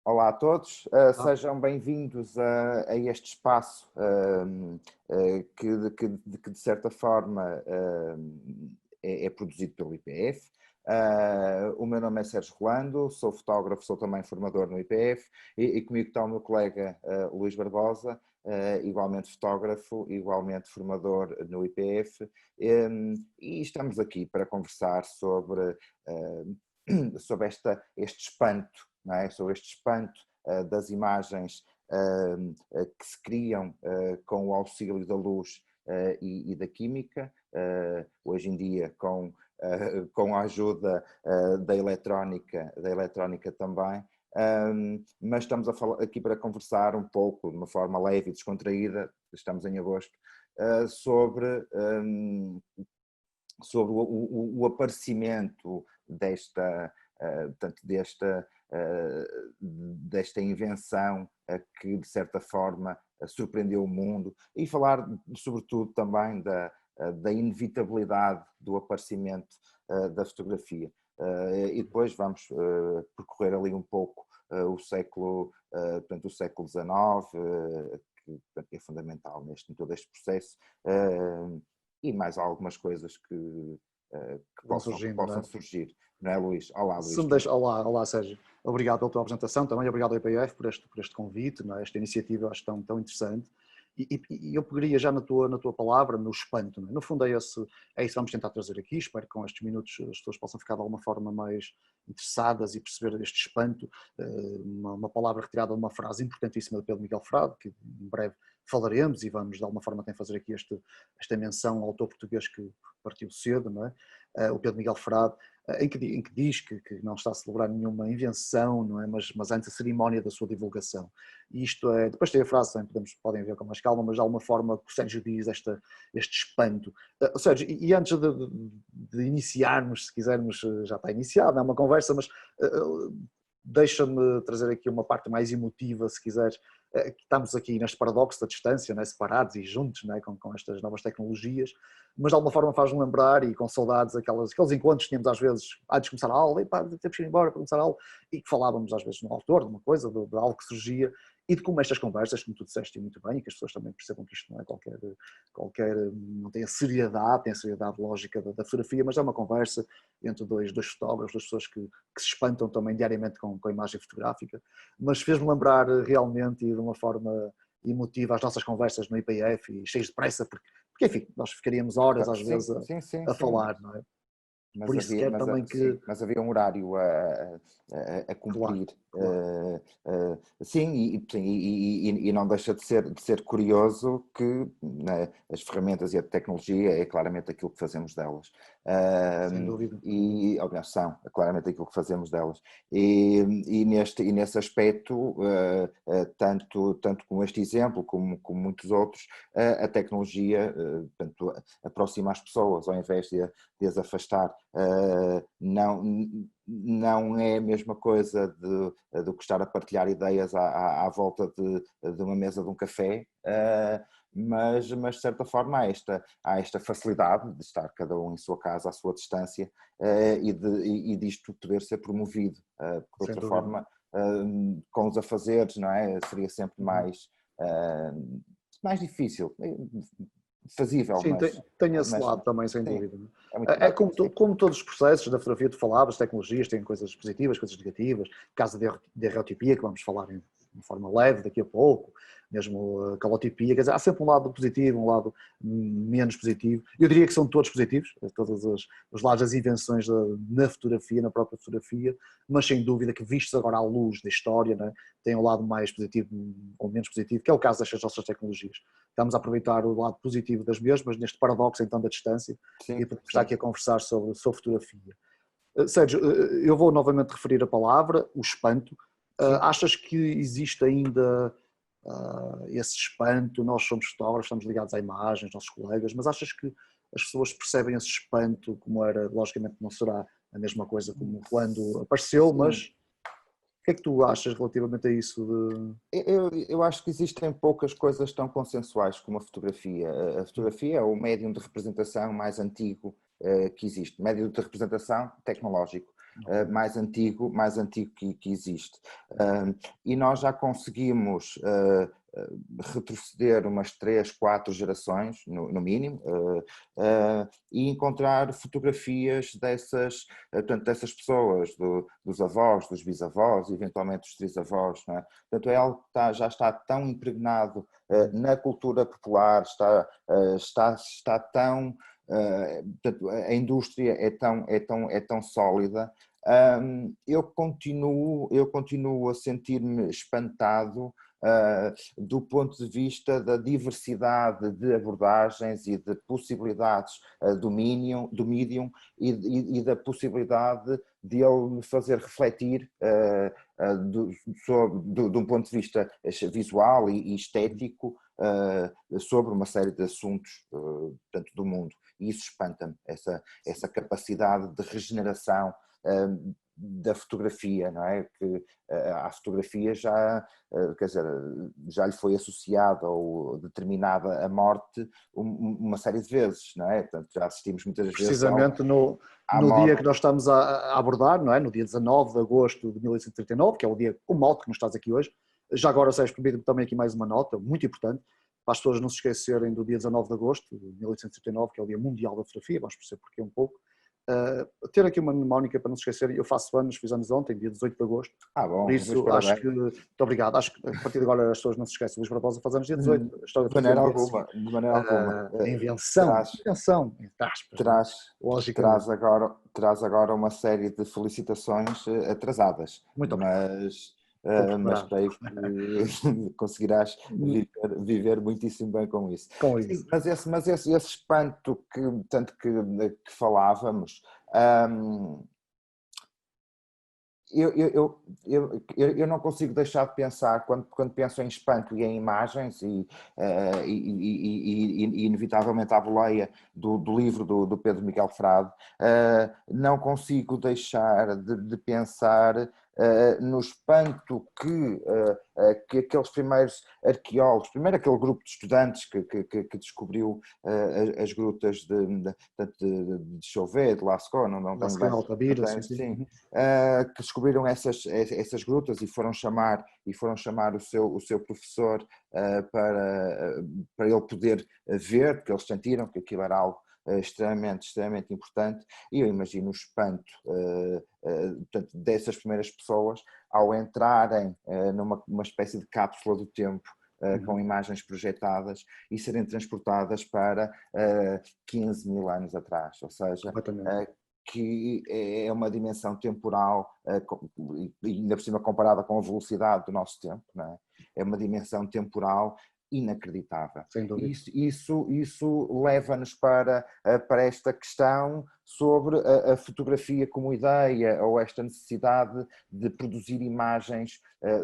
Olá a todos, Ah, sejam bem-vindos a este espaço que de certa forma é produzido pelo IPF. O meu nome é Sérgio Rolando, sou fotógrafo, sou também formador no IPF e comigo está o meu colega Luís Barbosa, igualmente fotógrafo, igualmente formador no IPF, e estamos aqui para conversar sobre este espanto, não é? Sobre este espanto das imagens que se criam com o auxílio da luz e da química, hoje em dia com a ajuda da eletrónica também. Mas estamos a falar aqui para conversar um pouco, de uma forma leve e descontraída, estamos em agosto, sobre o aparecimento desta invenção que de certa forma surpreendeu o mundo, e falar sobretudo também da inevitabilidade do aparecimento da fotografia. E depois vamos percorrer ali um pouco o século XIX, que portanto, é fundamental em todo este processo, e mais algumas coisas que vão surgindo, não possam é? surgir, não é, Luís? Olá, Se Luís. me deixa... Olá, Sérgio. Obrigado pela tua apresentação também, obrigado ao IPF por este convite, não é? Esta iniciativa acho tão interessante. E eu pegaria já na tua palavra, no espanto. Não é? No fundo é isso que vamos tentar trazer aqui. Espero que com estes minutos as pessoas possam ficar de alguma forma mais interessadas e perceber este espanto. Uma palavra retirada de uma frase importantíssima de Pedro Miguel Frade, que em breve falaremos e vamos de alguma forma também fazer aqui esta menção ao autor português que partiu cedo, não é? O Pedro Miguel Frade, em que diz que não está a celebrar nenhuma invenção, não é? Mas antes a cerimónia da sua divulgação. E isto é, depois tem a frase, podem ver com mais calma, mas de alguma forma o Sérgio diz este espanto. Sérgio, e antes de iniciarmos, se quisermos, já está iniciado, é uma conversa, mas deixa-me trazer aqui uma parte mais emotiva, se quiseres. Estamos aqui neste paradoxo da distância, né, separados e juntos, né, com estas novas tecnologias, mas de alguma forma faz-me lembrar, e com saudades, aqueles encontros que tínhamos às vezes antes de começar a aula, e pá, temos que ir embora para começar a aula, e que falávamos às vezes no autor, de uma coisa, de algo que surgia, e de como estas conversas, como tu disseste muito bem, e que as pessoas também percebam que isto não é não tem a seriedade lógica da fotografia, mas é uma conversa entre dois fotógrafos, duas pessoas que se espantam também diariamente com a imagem fotográfica, mas fez-me lembrar realmente e de uma forma emotiva as nossas conversas no IPF e cheios de pressa, porque enfim, nós ficaríamos horas às Sim, vezes sim, sim, a sim. falar, não é? Mas Por isso havia, quero também que... sim, mas havia um horário a Claro, cumprir. claro. Sim, e não deixa de ser curioso que, né, as ferramentas e a tecnologia é claramente aquilo que fazemos delas. Sem dúvida. Aliás, são claramente aquilo que fazemos delas. Nesse aspecto, tanto com este exemplo como muitos outros, a tecnologia portanto, aproxima as pessoas ao invés de as afastar. Não é a mesma coisa do que estar a partilhar ideias à volta de uma mesa de um café, mas de certa forma há esta facilidade de estar cada um em sua casa, à sua distância, e disto poder ser promovido, porque de Sem outra dúvida. forma, com os afazeres, não é? Seria sempre mais difícil, fazível, Sim, tem esse mas lado também, sem sim, dúvida. é muito É prático, sim. como todos os processos da fotografia, tu falavas, tecnologias têm coisas positivas, coisas negativas, caso de errotipia, que vamos falar de forma leve daqui a pouco, mesmo a calotipia, quer dizer, há sempre um lado positivo, um lado menos positivo. Eu diria que são todos positivos, todos os lados das invenções na fotografia, na própria fotografia, mas sem dúvida que vistos agora à luz da história, né, tem um lado mais positivo ou menos positivo, que é o caso destas nossas tecnologias. Estamos a aproveitar o lado positivo das mesmas, neste paradoxo então da distância, Sim, e podemos estar sim. aqui a conversar sobre fotografia. Sérgio, eu vou novamente referir a palavra, o espanto. Sim. Achas que existe ainda esse espanto? Nós somos fotógrafos, estamos ligados à imagem, os nossos colegas, mas achas que as pessoas percebem esse espanto como era? Logicamente não será a mesma coisa como quando apareceu, Sim. mas o que é que tu achas relativamente a isso? Eu acho que existem poucas coisas tão consensuais como a fotografia. A fotografia é o médium de representação mais antigo que existe, médium de representação tecnológico. mais antigo que existe. E nós já conseguimos retroceder umas 3, 4 gerações, no mínimo, e encontrar fotografias portanto, dessas pessoas, dos avós, dos bisavós, eventualmente dos trisavós. Não é? Portanto, é algo que já está tão impregnado na cultura popular, está tão... portanto, a indústria é tão sólida. Eu continuo a sentir-me espantado do ponto de vista da diversidade de abordagens e de possibilidades do medium e da possibilidade de ele me fazer refletir de um ponto de vista visual e estético sobre uma série de assuntos portanto, do mundo. E isso espanta-me, essa capacidade de regeneração da fotografia, não é? Que à fotografia quer dizer, já lhe foi associada ou determinada a morte uma série de vezes, não é? Portanto, já assistimos muitas vezes precisamente no dia que nós estamos a abordar, não é? No dia 19 de agosto de 1839, que é o mote que nos estás aqui hoje. Já agora, Sérgio, permite-me também aqui mais uma nota muito importante, para as pessoas não se esquecerem do dia 19 de agosto de 1839, que é o Dia Mundial da Fotografia, vamos perceber porquê um pouco. Ter aqui uma mnemónica para não se esquecerem, eu fiz anos ontem, dia 18 de agosto. Bom, por isso acho que, muito obrigado, acho que a partir de agora as pessoas não se esquecem, Luís Barbosa faz anos dia 18, a história de maneira alguma, de maneira alguma. A invenção, entre aspas, logicamente. Traz agora uma série de felicitações atrasadas. Muito obrigado. Mas creio que conseguirás viver muitíssimo bem com isso. Sim, mas esse espanto tanto que falávamos, eu não consigo deixar de pensar, quando penso em espanto e em imagens, e inevitavelmente à boleia do livro do Pedro Miguel Frade, não consigo deixar de pensar no espanto que aqueles primeiros arqueólogos, primeiro aquele grupo de estudantes que descobriu as grutas de Chauvet, de Lascaux, Lascaux, Tabira, sim, que descobriram essas grutas e foram chamar o seu professor para ele poder ver, porque eles sentiram que aquilo era algo extremamente importante, e eu imagino o espanto portanto, dessas primeiras pessoas ao entrarem numa espécie de cápsula do tempo com imagens projetadas e serem transportadas para 15 mil anos atrás, ou seja, que é uma dimensão temporal, ainda por cima comparada com a velocidade do nosso tempo, não é? É uma dimensão temporal inacreditável. Sem dúvida. Isso leva-nos para esta questão sobre a fotografia como ideia, ou esta necessidade de produzir imagens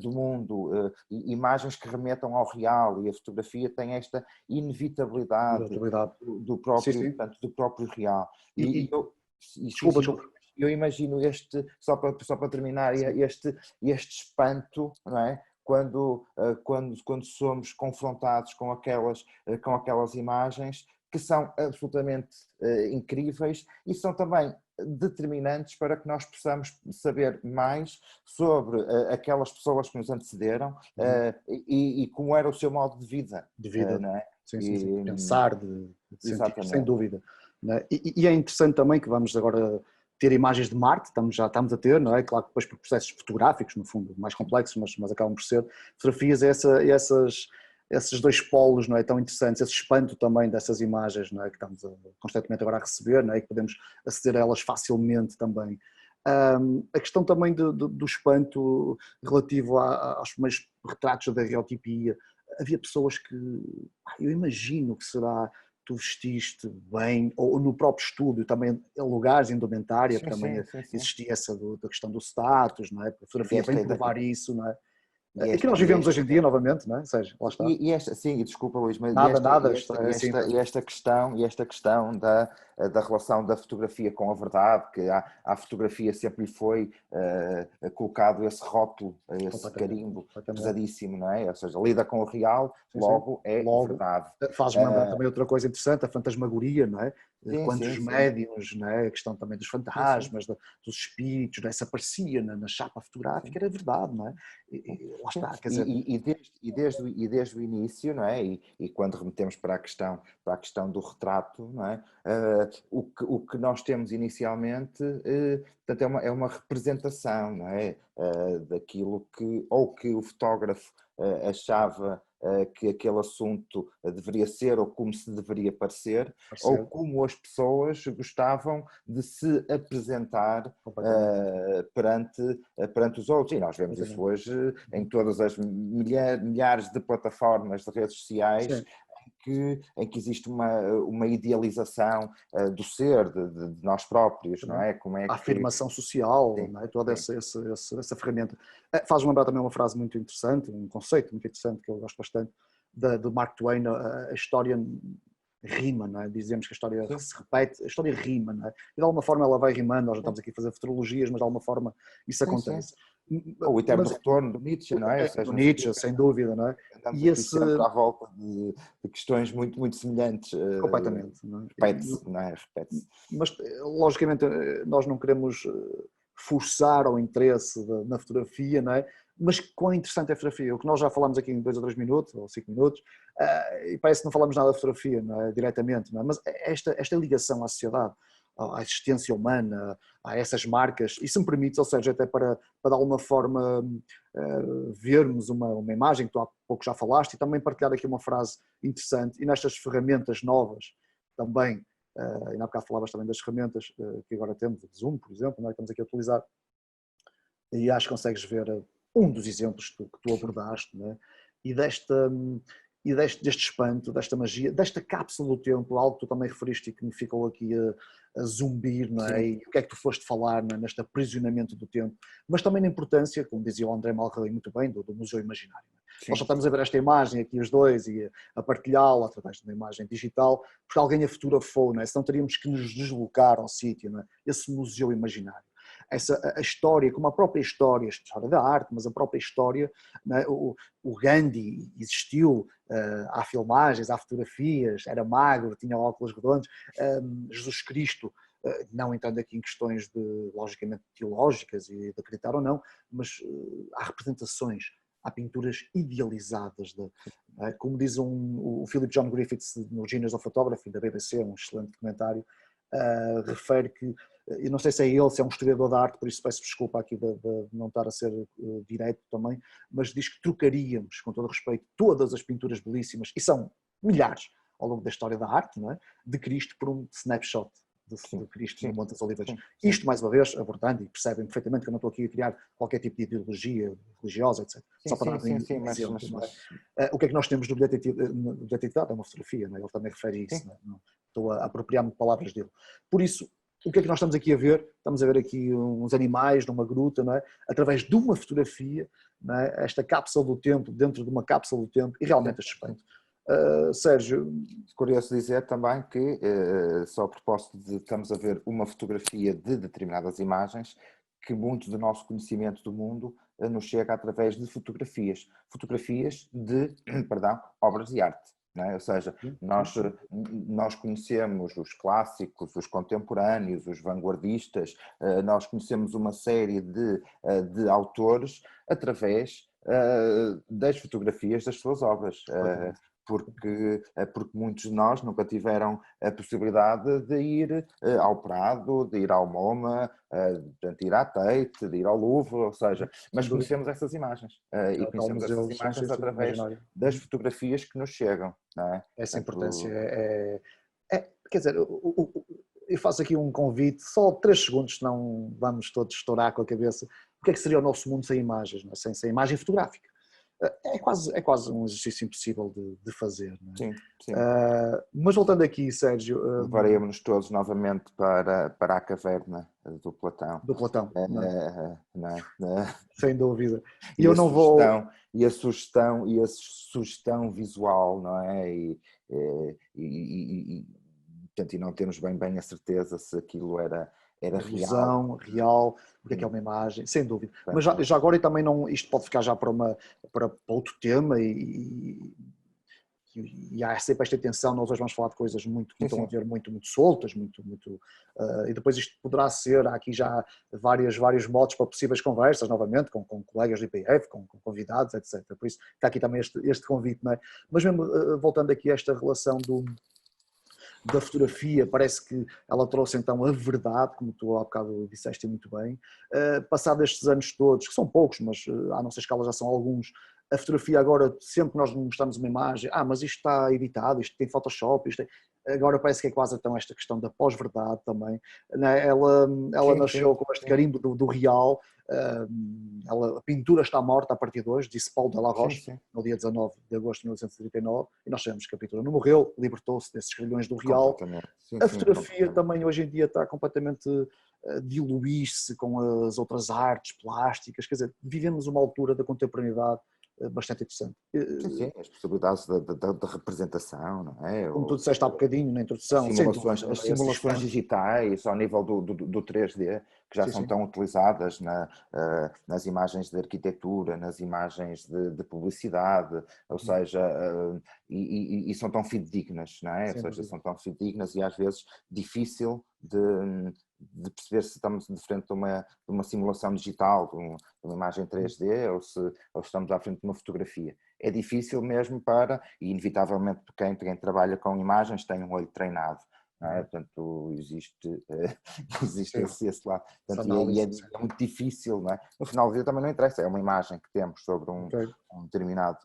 do mundo, imagens que remetam ao real, e a fotografia tem esta inevitabilidade do próprio real. Eu imagino só para terminar, este espanto, não é? Quando somos confrontados com aquelas imagens que são absolutamente incríveis e são também determinantes para que nós possamos saber mais sobre aquelas pessoas que nos antecederam e como era o seu modo de vida. Não é? Sim. Pensar, de sentir, sem dúvida. Não é? E é interessante também que vamos agora ter imagens de Marte, já estamos a ter, não é? Claro que depois por processos fotográficos, no fundo, mais complexos, mas acabam por ser fotografias, esses dois polos, não é? Tão interessantes, esse espanto também dessas imagens, não é? Que estamos constantemente agora a receber, não é? E que podemos aceder a elas facilmente também. A questão também do espanto relativo aos primeiros retratos da daguerreotipia, havia pessoas que, eu imagino que será... tu vestiste bem, ou no próprio estúdio também, lugares, indumentária, também existia essa da questão do status, não é? A fotografia vem provar isso, não é? E que nós vivemos hoje em dia, novamente, não é? Ou seja, lá está. Desculpa, Luís, mas esta questão da relação da fotografia com a verdade, que à fotografia sempre lhe foi colocado esse rótulo, esse carimbo pesadíssimo, não é? Ou seja, lida com o real, logo é verdade. Faz-me lembrar também outra coisa interessante, a fantasmagoria, não é? Sim, quantos sim, sim. médiuns, né, a questão também dos Sim, sim. fantasmas, dos espíritos, né, se aparecia na chapa Sim. fotográfica, era verdade, não é? Lá Sim, está, quer dizer, desde o início, não é? E quando remetemos para a questão do retrato, não é? O que nós temos inicialmente, portanto, é uma representação, não é? Daquilo que, ou que o fotógrafo achava que aquele assunto deveria ser, ou como se deveria parecer, ou parecer como as pessoas gostavam de se apresentar completamente, perante os outros. E nós vemos isso completamente. hoje em Uhum. todas as milhares de plataformas de redes sociais Sim, em que existe uma idealização do ser, de nós próprios, não exatamente. é? Como é A que... afirmação social, Sim, não é? Toda sim, essa ferramenta. Faz-me lembrar também uma frase muito interessante, um conceito muito interessante que eu gosto bastante, do Mark Twain, a história rima, não é? Dizemos que a história sim. se repete, a história rima, não é? E de alguma forma ela vai rimando, nós não estamos aqui a fazer futurologias, mas de alguma forma isso Sim, sim. acontece. Ou o eterno Mas retorno do Nietzsche, não é? Ou do seja, no fundo, Nietzsche, sem dúvida, não é? andamos E aqui esse, sempre à volta de questões muito semelhantes. completamente, não é? Repete-se, não é? Repete-se. Mas logicamente nós não queremos forçar ao interesse na fotografia, não é? Mas quão interessante é a fotografia? O que nós já falamos aqui em 2 ou 3 minutos, ou 5 minutos, e parece que não falamos nada da fotografia, não é? Diretamente, não é? Mas esta ligação à sociedade, à existência humana, a essas marcas, e se me permites, ou seja, até para de alguma forma vermos uma imagem que tu há pouco já falaste, e também partilhar aqui uma frase interessante, e nestas ferramentas novas também, ainda há bocado falavas também das ferramentas que agora temos, o Zoom, por exemplo, não é? Que estamos aqui a utilizar, e acho que consegues ver um dos exemplos que tu abordaste, não é? E, deste espanto, desta magia, desta cápsula do tempo, algo que tu também referiste e que me ficou aqui a zumbir, não é? Sim, E o que é que tu foste falar, não é? Neste aprisionamento do tempo, mas também na importância, como dizia o André Malraux muito bem, do Museu Imaginário. Não é? Nós só sim, estamos a ver esta imagem aqui os dois e a partilhá-la através de uma imagem digital, porque alguém a fotografou, não é? Senão teríamos que nos deslocar ao sítio, não é? Esse museu imaginário. A história, como a história da arte, mas a própria história, né? O Gandhi existiu, há filmagens, há fotografias, era magro, tinha óculos redondos, Jesus Cristo, não entrando aqui em questões logicamente teológicas e de acreditar ou não, mas há representações, há pinturas idealizadas, como diz o Philip John Griffiths no Genius of Photography da BBC, um excelente documentário, refere que, eu não sei se é ele, se é um historiador da arte, por isso peço desculpa aqui de não estar a ser direto também, mas diz que trocaríamos, com todo respeito, todas as pinturas belíssimas, e são milhares ao longo da história da arte, não é? De Cristo por um snapshot de sim, Cristo no sim, Monte das Oliveiras. sim, sim, Isto, mais uma vez, abordando, e percebem perfeitamente que eu não estou aqui a criar qualquer tipo de ideologia religiosa, etc. sim, Só para sim, dar sim, sim, um exemplo, não é? mas O que é que nós temos no bilhete de identidade? É uma fotografia, não é? Ele também refere isso, sim. não é? Não, estou a apropriar-me de palavras dele. Por isso, o que é que nós estamos aqui a ver? Estamos a ver aqui uns animais numa gruta, não é? Através de uma fotografia, não é? Esta cápsula do tempo, dentro de uma cápsula do tempo, e realmente Sim, este sim. espanto. Sérgio, Curioso dizer também que, só a propósito de estamos a ver uma fotografia de determinadas imagens, que muito do nosso conhecimento do mundo nos chega através de fotografias. Fotografias de, perdão, obras de arte. Não é? Ou seja, sim, sim, nós conhecemos os clássicos, os contemporâneos, os vanguardistas, nós conhecemos uma série de autores através das fotografias das suas obras. completamente. Porque muitos de nós nunca tiveram a possibilidade de ir ao Prado, de ir ao MoMA, de ir à Tate, de ir ao Louvre, ou seja, Sem mas dúvida. conhecemos essas imagens e É tal conhecemos essas museu, sim, sim, imagens sim, através imaginário. das fotografias que nos chegam, não é? Essa importância Portanto, quer dizer, eu faço aqui um convite, só 3 segundos, senão vamos todos estourar com a cabeça. O que é que seria o nosso mundo sem imagens, não é? Sem imagem fotográfica? É quase um exercício impossível de fazer, não é? sim, sim. Mas voltando aqui, Sérgio, Levaremos-nos todos novamente para a caverna do Platão. do Platão, não é? Não é? Sem dúvida. E E eu a não vou. sugestão e a sugestão visual, não é? Portanto, e não temos bem a certeza se aquilo era real. Ilusão, real, o que é uma imagem, sem dúvida. Mas já, Portanto, agora e também não, isto pode ficar já para outro tema, e e há sempre esta tensão, nós hoje vamos falar de coisas muito, que estão a ver muito soltas, e depois isto poderá ser, há aqui já vários modos para possíveis conversas, novamente, com colegas do IPF, com convidados, etc. Por isso está aqui também este convite, não é? Mas mesmo voltando aqui a esta relação da fotografia, parece que ela trouxe então a verdade, como tu há bocado disseste muito bem, passado estes anos todos, que são poucos, mas à nossa escala já são alguns, a fotografia agora, sempre que nós mostramos uma imagem, mas isto está editado, isto tem Photoshop, agora parece que é quase então esta questão da pós-verdade também, né? Ela nasceu com este carimbo do real, a pintura está morta a partir de hoje, disse Paulo de la Roche, no dia 19 de agosto de 1939, e nós sabemos que a pintura não morreu, libertou-se desses grilhões do real. A fotografia também hoje em dia está completamente diluir-se com as outras artes plásticas, quer dizer, vivemos uma altura da contemporaneidade bastante interessante. Sim, as possibilidades da representação, não é? Como tu disseste há bocadinho na introdução. As simulações digitais ao nível do 3D, que já são tão utilizadas nas imagens de arquitetura, nas imagens de publicidade, ou seja, e são tão fidedignas, não é? Ou seja, são tão fidedignas e às vezes difícil de perceber se estamos de frente de uma simulação digital, de uma imagem 3D, ou se estamos à frente de uma fotografia. É difícil mesmo e inevitavelmente quem trabalha com imagens tem um olho treinado. Não é? Portanto, existe esse lado. Portanto, e é muito difícil, não é? No final do dia também não interessa, é uma imagem que temos sobre um determinado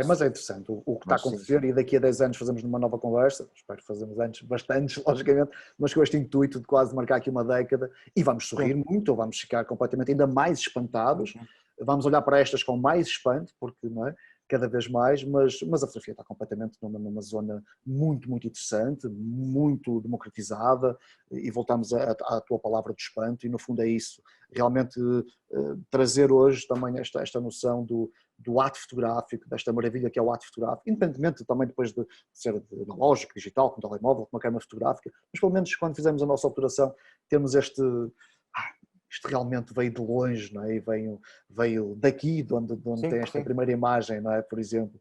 mas é interessante o que está a acontecer, e daqui a 10 anos fazemos numa nova conversa, espero que fazemos antes, bastantes, logicamente, mas com este intuito de quase marcar aqui uma década, e vamos sorrir muito, ou vamos ficar completamente ainda mais espantados, vamos olhar para estas com mais espanto, porque, não é? Cada vez mais, mas a fotografia está completamente numa zona muito interessante, muito democratizada, e voltamos à tua palavra de espanto, e no fundo é isso, realmente trazer hoje também esta noção do ato fotográfico, desta maravilha que é o ato fotográfico, independentemente também depois de ser analógico, digital, com telemóvel, com uma câmera fotográfica, mas pelo menos quando fizemos a nossa obturação, temos isto realmente veio de longe, não é? E veio daqui, de onde tem esta primeira imagem, não é? Por exemplo.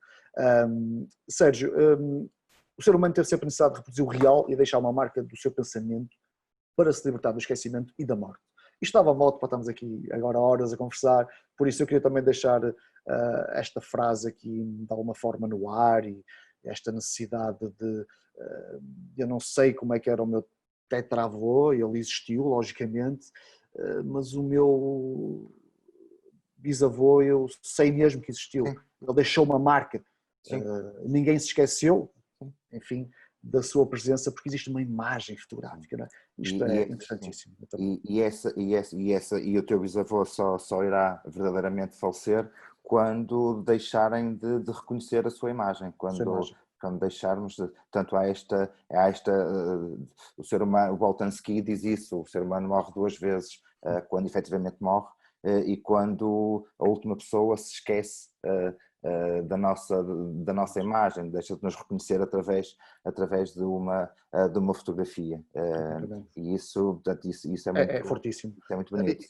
Sérgio, o ser humano teve sempre necessidade de reproduzir o real e deixar uma marca do seu pensamento para se libertar do esquecimento e da morte. Isto estava a modo para estarmos aqui agora horas a conversar, por isso eu queria também deixar esta frase aqui de alguma forma no ar, e esta necessidade eu não sei como é que era o meu tetravô, ele existiu, logicamente, mas o meu bisavô, eu sei mesmo que existiu. Ele deixou uma marca. Ninguém se esqueceu, enfim, da sua presença, porque existe uma imagem fotográfica. Não é? Isto é interessantíssimo. E o teu bisavô só irá verdadeiramente falecer quando deixarem de reconhecer a sua imagem. Quando deixarmos, tanto há esta o ser humano, o Boltanski diz isso, o ser humano morre duas vezes, quando efetivamente morre e quando a última pessoa se esquece da nossa imagem, deixa de nos reconhecer através de uma fotografia. E isso é muito, fortíssimo. É muito bonito.